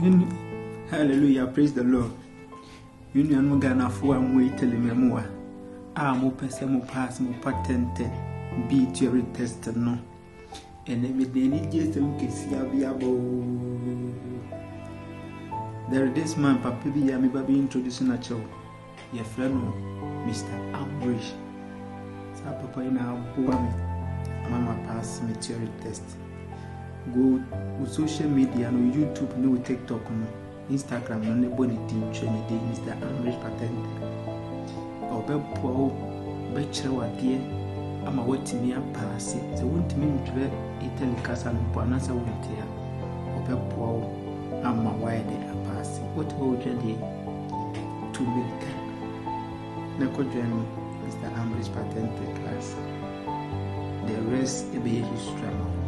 Hallelujah, praise the Lord. Union Mugana for one way till me mo pese mo pass mo patent be theory test no. And then with the just there is this man, Papa Yami Baby introducing a child. Your friend, Mr. Ambrish. So, Papa, in our boy, Mama pass me theory test. Go with social media, no YouTube, no TikTok, no Instagram, no nobody team training day, Mr. Ambrish patent. Or Beppo, Betcher, what dear, I'm a waiting me a pass it. So, won't mean to read Italy Castle, Panasa Winter, or Beppo, I'm a wide a pass. What would you to make? Nako join Mr. Ambrish patent class. The rest will be history.